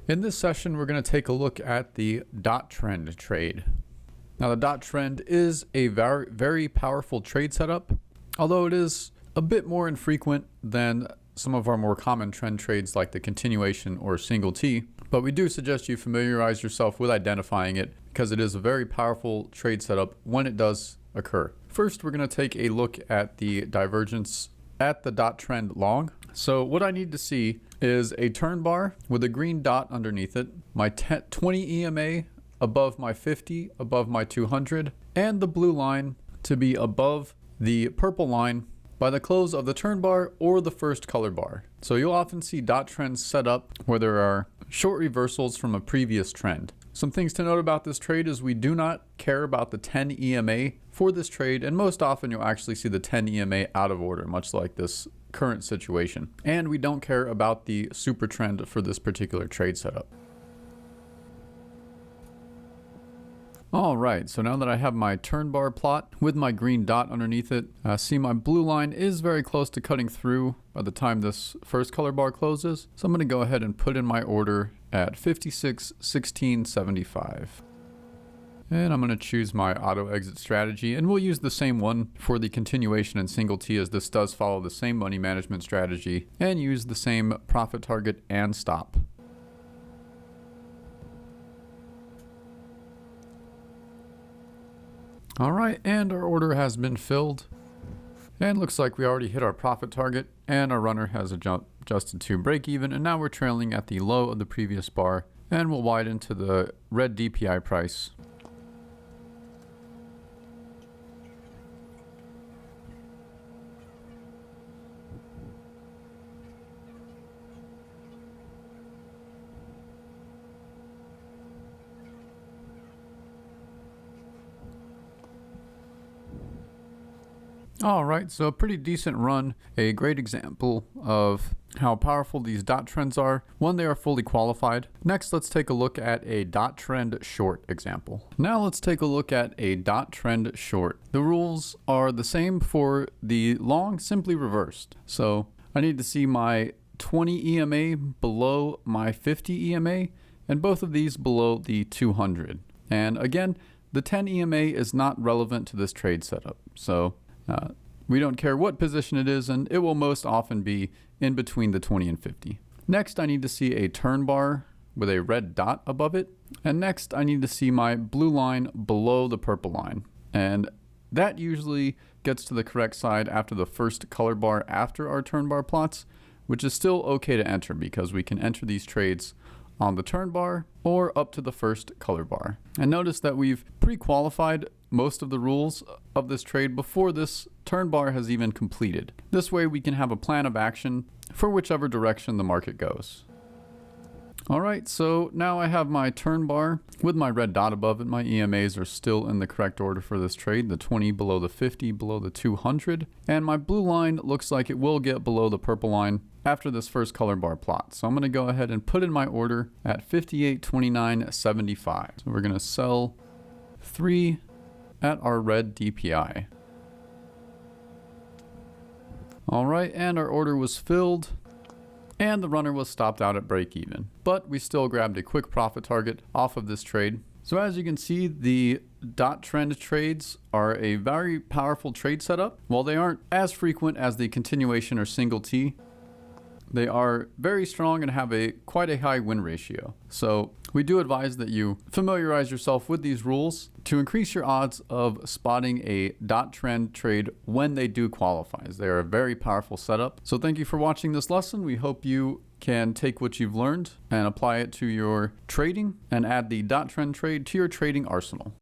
In this session, we're going to take a look at the dot trend trade. Now, the dot trend is a very, very powerful trade setup, although it is a bit more infrequent than some of our more common trend trades like the continuation or single T. But we do suggest you familiarize yourself with identifying it because it is a very powerful trade setup when it does occur. First, we're going to take a look at the divergence at the dot trend long. So what I need to see is a turn bar with a green dot underneath it, my 20 EMA above my 50, above my 200, and the blue line to be above the purple line by the close of the turn bar or the first color bar. So you'll often see dot trends set up where there are short reversals from a previous trend. Some things to note about this trade is we do not care about the 10 EMA for this trade, and most often you'll actually see the 10 EMA out of order, much like this current situation. And we don't care about the super trend for this particular trade setup. All right, so now that I have my turn bar plot with my green dot underneath it, see my blue line is very close to cutting through by the time this first color bar closes. So I'm going to go ahead and put in my order at 56.1675. And I'm going to choose my auto exit strategy, and we'll use the same one for the continuation and single T, as this does follow the same money management strategy and use the same profit target and stop. All right, and our order has been filled, and looks like we already hit our profit target, and our runner has adjusted to break even, and now we're trailing at the low of the previous bar, and we'll widen to the red DPI price. All right, so a pretty decent run, a great example of how powerful these dot trends are when they are fully qualified. Next, let's take a look at a dot trend short example. Now let's take a look at a dot trend short. The rules are the same for the long, simply reversed. So I need to see my 20 EMA below my 50 EMA, and both of these below the 200. And again, the 10 EMA is not relevant to this trade setup. So we don't care what position it is, and it will most often be in between the 20 and 50. Next, I need to see a turn bar with a red dot above it. And next, I need to see my blue line below the purple line. And that usually gets to the correct side after the first color bar after our turn bar plots, which is still okay to enter because we can enter these trades on the turn bar or up to the first color bar. And notice that we've pre-qualified most of the rules of this trade before this turn bar has even completed. This way we can have a plan of action for whichever direction the market goes. All right, so now I have my turn bar with my red dot above it. My EMAs are still in the correct order for this trade, the 20 below the 50, below the 200. And my blue line looks like it will get below the purple line after this first color bar plot. So I'm going to go ahead and put in my order at 58.2975. So we're going to sell 3 at our red DPI. All right, and our order was filled, and the runner was stopped out at break even. But we still grabbed a quick profit target off of this trade. So as you can see, the dot trend trades are a very powerful trade setup. While they aren't as frequent as the continuation or single T, they are very strong and have quite a high win ratio. So we do advise that you familiarize yourself with these rules to increase your odds of spotting a dot trend trade when they do qualify. They are a very powerful setup. So thank you for watching this lesson. We hope you can take what you've learned and apply it to your trading and add the dot trend trade to your trading arsenal.